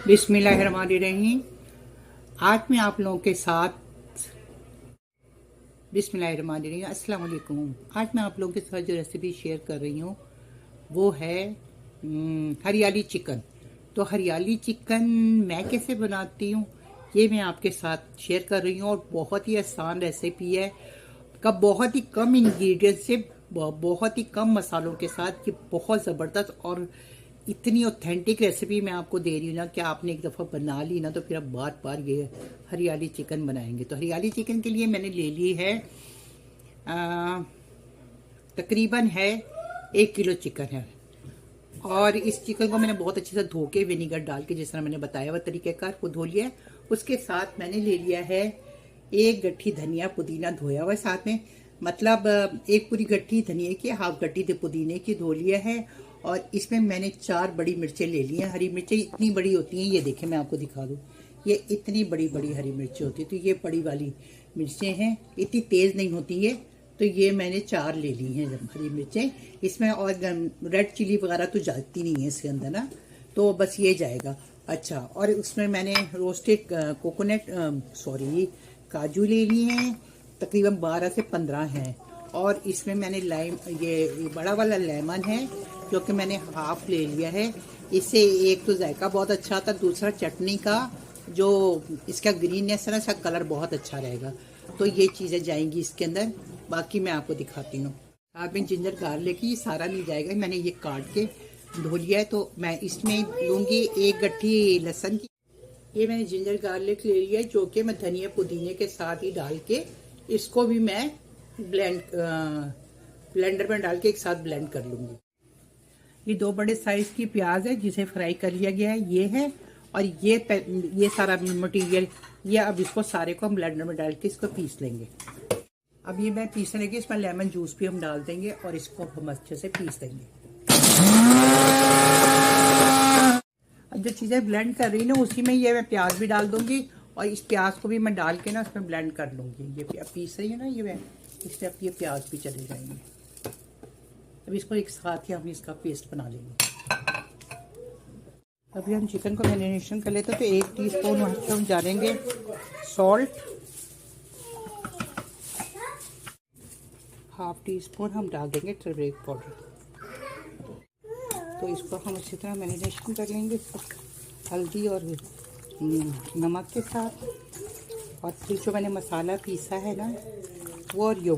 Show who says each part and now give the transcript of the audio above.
Speaker 1: बिस्मिल्लाहिर्रहमानिर्रहीम। आज मैं आप लोगों के साथ बिस्मिल्लाहिर्रहमानिर्रहीम अस्सलाम वालेकुम। आज मैं आप लोगों के साथ जो रेसिपी शेयर कर रही हूँ वो है हरियाली चिकन। तो हरियाली चिकन मैं कैसे बनाती हूँ ये मैं आपके साथ शेयर कर रही हूँ और बहुत ही आसान रेसिपी है का बहुत ही कम इंग्रेडिएंट से बहुत ही कम मसालों के साथ ये बहुत ज़बरदस्त और इतनी ऑथेंटिक रेसिपी मैं आपको दे रही हूँ ना कि आपने एक दफ़ा बना ली ना तो फिर आप बार बार ये हरियाली चिकन बनाएंगे। तो हरियाली चिकन के लिए मैंने ले ली है तकरीबन है 1 किलो चिकन है और इस चिकन को मैंने बहुत अच्छे से धो के विनीगर डाल के जिस तरह मैंने बताया हुआ तरीक़ेकार वो धो लिया है। उसके साथ मैंने ले लिया है 1 गट्ठी धनिया पुदीना धोया हुआ है साथ में, मतलब 1 पूरी गट्ठी धनिया की, 1/2 गट्ठी पुदीने की धो लिया है। और इसमें मैंने 4 बड़ी मिर्चें ले ली हैं। हरी मिर्चें इतनी बड़ी होती हैं, ये देखें मैं आपको दिखा दूँ, ये इतनी बड़ी बड़ी हरी मिर्चें होती हैं। तो ये बड़ी वाली मिर्चें हैं, इतनी तेज़ नहीं होती ये, तो ये मैंने 4 ले ली हैं हरी मिर्चें। इसमें और रेड चिली वगैरह तो जाती नहीं है इसके अंदर ना, तो बस ये जाएगा। अच्छा, और उसमें मैंने रोस्टेड काजू ले लिए हैं, तकरीबन 12 से 15 हैं। और इसमें मैंने लाइम ये बड़ा वाला लेमन है जो कि मैंने हाफ ले लिया है। इससे एक तो जायका बहुत अच्छा आता है, दूसरा चटनी का जो इसका ग्रीननेस है ना, इसका कलर बहुत अच्छा रहेगा। तो ये चीज़ें जाएंगी इसके अंदर, बाकी मैं आपको दिखाती हूँ। आप में जिंजर गार्लिक ये सारा नहीं जाएगा, मैंने ये काट के धो लिया है। तो मैं इसमें लूँगी 1 गट्ठी लहसुन की। ये मैंने जिंजर गार्लिक ले लिया है जो कि मैं धनिया पुदीने के साथ ही डाल के इसको भी मैं ब्लेंडर में डाल के एक साथ ब्लेंड कर लूँगी। ये 2 बड़े साइज की प्याज है जिसे फ्राई कर लिया गया है, ये है। और ये सारा मटेरियल ये अब इसको सारे को हम ब्लेंडर में डाल के इसको पीस लेंगे। अब ये मैं पीसने लगी, इसमें लेमन जूस भी हम डाल देंगे और इसको हम अच्छे से पीस देंगे। अब जो चीज़ें ब्लेंड कर रही ना उसी में ये मैं प्याज भी डाल दूंगी और इस प्याज को भी मैं डाल के ना उसमें ब्लेंड कर लूँगी। ये पीस रही है ना ये मैं, इससे अब ये प्याज भी चले जाएंगे। अब इसको एक साथ ही हम इसका पेस्ट बना लेंगे। अभी हम चिकन को मैरिनेशन कर लेते हैं। तो 1 टीस्पून हम डालेंगे सॉल्ट, 1/2 टीस्पून हम डाल देंगे टर्मरिक पाउडर। तो इसको हम अच्छी तरह मैरिनेशन कर लेंगे हल्दी और नमक के साथ। और फिर जो मैंने मसाला पीसा है ना वो और